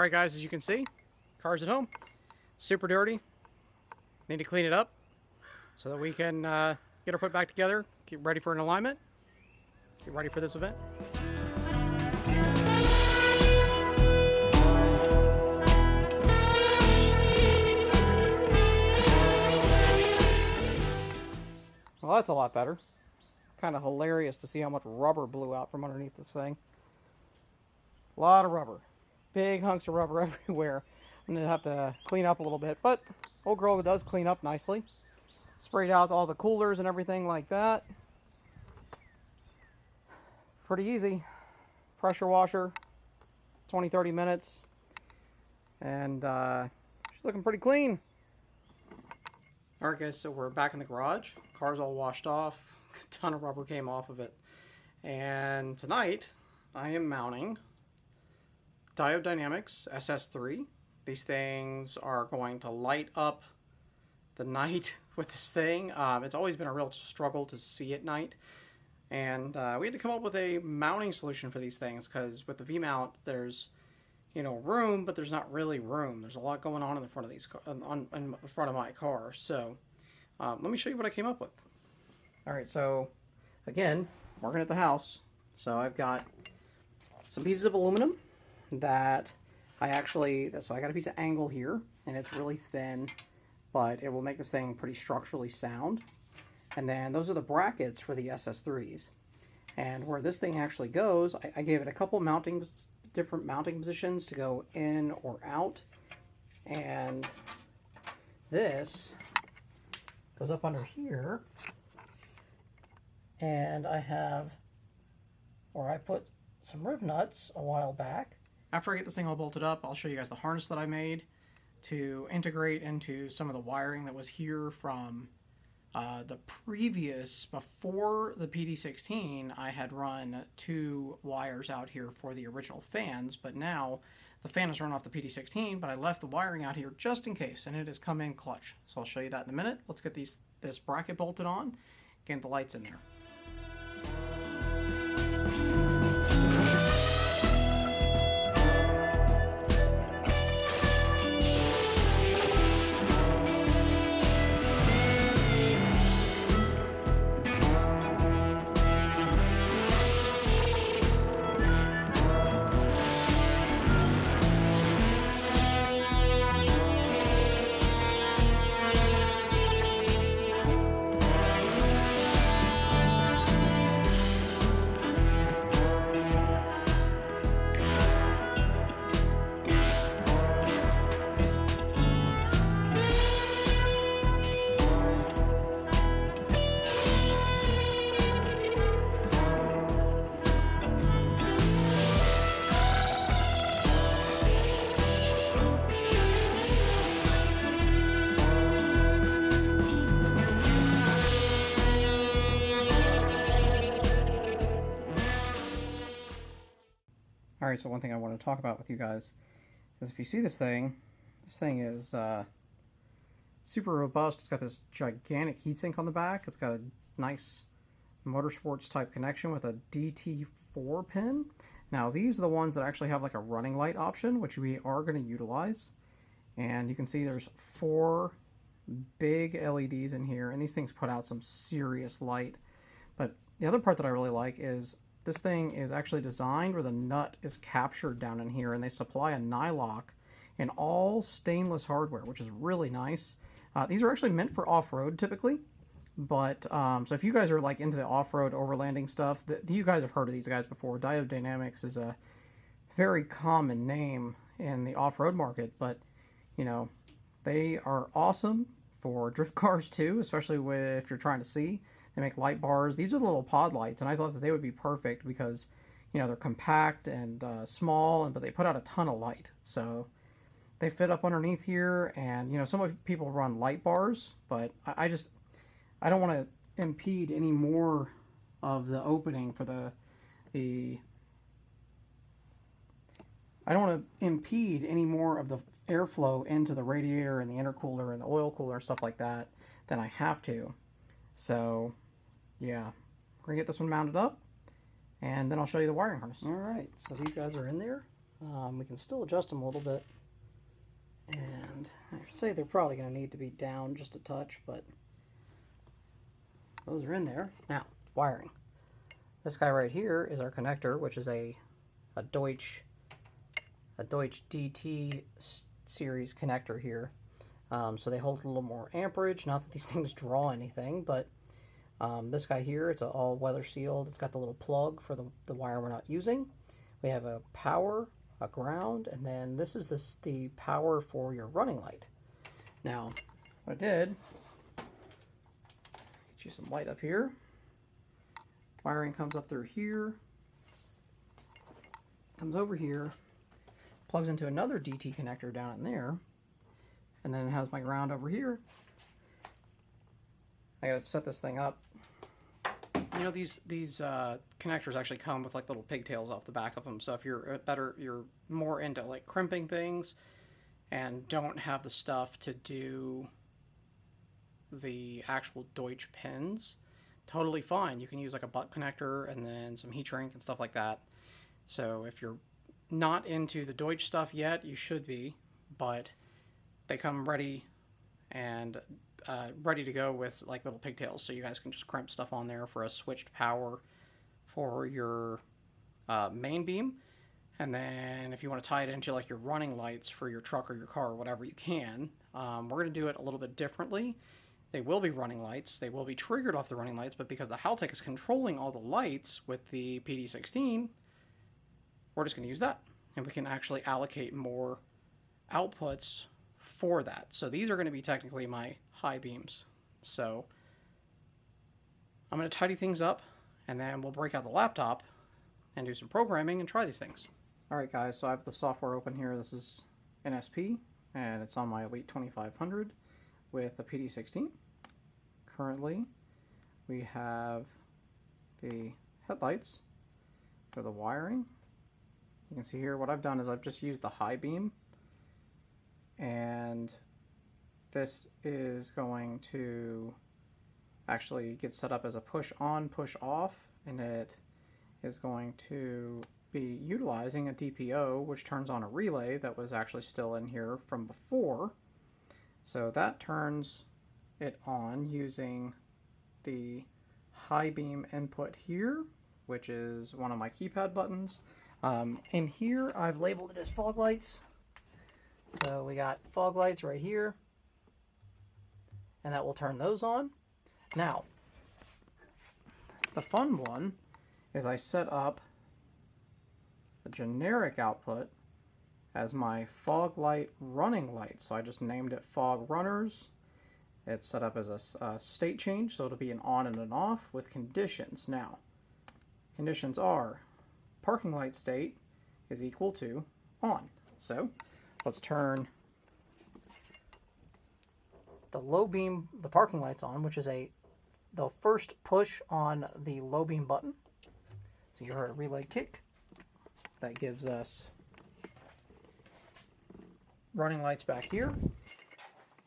Alright guys, as you can see, car's at home. Super dirty. Need to clean it up so that we can get her put back together, get ready for an alignment, get ready for this event. Well, that's a lot better. Kind of hilarious to see how much rubber blew out from underneath this thing. A lot of rubber. Big hunks of rubber everywhere. I'm going to have to clean up a little bit, but old girl does clean up nicely. Sprayed out all the coolers and everything like that. Pretty easy. Pressure washer, 20-30 minutes. And she's looking pretty clean. Alright guys, so we're back in the garage. Car's all washed off. A ton of rubber came off of it. And tonight, I am mounting Diode Dynamics SS3. These things are going to light up the night with this thing. It's always been a real struggle to see at night. And we had to come up with a mounting solution for these things, because with the V-mount, there's, you know, room, but there's not really room. There's a lot going on in the front of these in the front of my car. So let me show you what I came up with. All right, so again, working at the house. So I've got some pieces of aluminum that I got a piece of angle here, and it's really thin, but it will make this thing pretty structurally sound. And then those are the brackets for the SS3s. And where this thing actually goes, I gave it a couple different mounting positions to go in or out. And this goes up under here. And I put some riv nuts a while back. After I get this thing all bolted up, I'll show you guys the harness that I made to integrate into some of the wiring that was here from the previous, before the PD16, I had run 2 wires out here for the original fans, but now the fan is run off the PD16, but I left the wiring out here just in case, and it has come in clutch. So I'll show you that in a minute. Let's get this bracket bolted on, get the lights in there. Alright, so one thing I want to talk about with you guys is if you see this thing is super robust. It's got this gigantic heatsink on the back. It's got a nice motorsports type connection with a DT4 pin. Now these are the ones that actually have like a running light option, which we are going to utilize. And you can see there's 4 big LEDs in here, and these things put out some serious light. But the other part that I really like is this thing is actually designed where the nut is captured down in here, and they supply a nylock in all stainless hardware, which is really nice. These are actually meant for off-road typically, but so if you guys are like into the off-road overlanding stuff, you guys have heard of these guys before. Diode Dynamics is a very common name in the off-road market, but you know, they are awesome for drift cars too, especially if you're trying to see. They make light bars. These are the little pod lights, and I thought that they would be perfect because, you know, they're compact and small, but they put out a ton of light. So they fit up underneath here, and, you know, some people run light bars, but I don't want to impede any more of the opening for I don't want to impede any more of the airflow into the radiator and the intercooler and the oil cooler and stuff like that than I have to. So, yeah, we're going to get this one mounted up, and then I'll show you the wiring harness. Alright, so these guys are in there. We can still adjust them a little bit. And I should say they're probably going to need to be down just a touch, but those are in there. Now, wiring. This guy right here is our connector, which is a Deutsch DT series connector here. So they hold a little more amperage. Not that these things draw anything, but this guy here, it's all weather sealed. It's got the little plug for the wire we're not using. We have a power, a ground, and then this is the power for your running light. Now, what I did, get you some light up here. Wiring comes up through here, comes over here, plugs into another DT connector down in there, and then it has my ground over here. I gotta set this thing up. You know, these connectors actually come with like little pigtails off the back of them. So if you're more into like crimping things and don't have the stuff to do the actual Deutsch pins, totally fine. You can use like a butt connector and then some heat shrink and stuff like that. So if you're not into the Deutsch stuff yet, you should be, but they come ready and ready to go with like little pigtails, so you guys can just crimp stuff on there for a switched power for your main beam. And then if you want to tie it into like your running lights for your truck or your car or whatever, you can. We're going to do it a little bit differently. They will be running lights. They will be triggered off the running lights, but because the Haltech is controlling all the lights with the PD16, we're just going to use that. And we can actually allocate more outputs for that. So these are going to be technically my high beams. So I'm going to tidy things up, and then we'll break out the laptop and do some programming and try these things. Alright guys, so I have the software open here. This is NSP, and it's on my Elite 2500 with a PD16. Currently, we have the headlights for the wiring. You can see here what I've done is I've just used the high beam, and this is going to actually get set up as a push on, push off, and it is going to be utilizing a DPO, which turns on a relay that was actually still in here from before. So that turns it on using the high beam input here, which is one of my keypad buttons. In here, I've labeled it as fog lights. So we got fog lights right here, and that will turn those on. Now, the fun one is I set up a generic output as my fog light running light. So I just named it fog runners. It's set up as a state change, so it'll be an on and an off with conditions. Now, conditions are parking light state is equal to on. So let's turn the low beam, the parking lights on, which is the first push on the low beam button. So you heard a relay kick. That gives us running lights back here.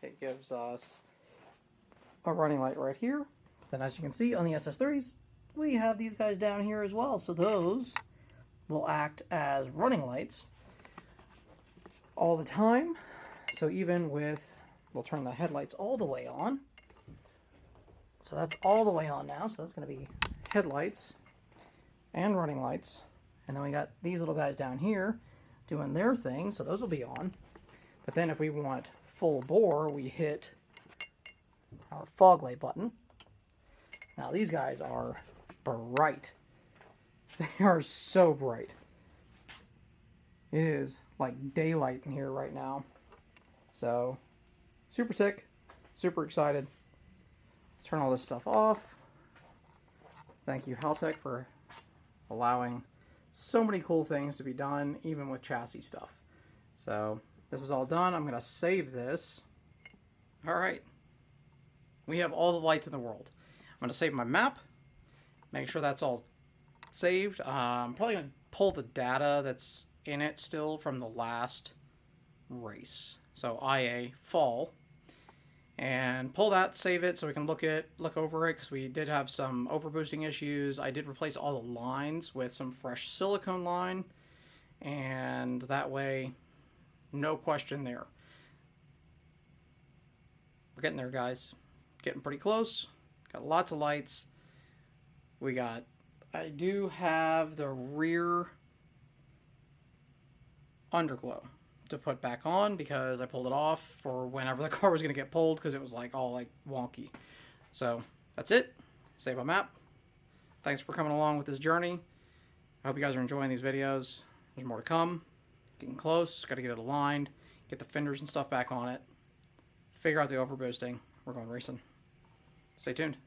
It gives us a running light right here. Then as you can see on the SS3s, we have these guys down here as well. So those will act as running lights all the time. So even with, we'll turn the headlights all the way on. So that's all the way on now. So that's going to be headlights and running lights. And then we got these little guys down here doing their thing. So those will be on. But then if we want full bore, we hit our fog light button. Now these guys are bright. They are so bright. It is like daylight in here right now. So super sick, super excited. Let's turn all this stuff off. Thank you, Haltech, for allowing so many cool things to be done, even with chassis stuff. So this is all done. I'm going to save this. All right. We have all the lights in the world. I'm going to save my map, make sure that's all saved. I'm probably going to pull the data that's in it still from the last race. So IA fall, and pull that, save it, so we can look over it, because we did have some overboosting issues. I did replace all the lines with some fresh silicone line, and that way, no question there. We're getting there, guys. Getting pretty close. Got lots of lights. I do have the rear underglow to put back on because I pulled it off for whenever the car was going to get pulled because it was like all like wonky. So that's it. Save a map. Thanks for coming along with this journey. I hope you guys are enjoying these videos. There's more to come. Getting close. Got to get it aligned. Get the fenders and stuff back on it. Figure out the overboosting. We're going racing. Stay tuned.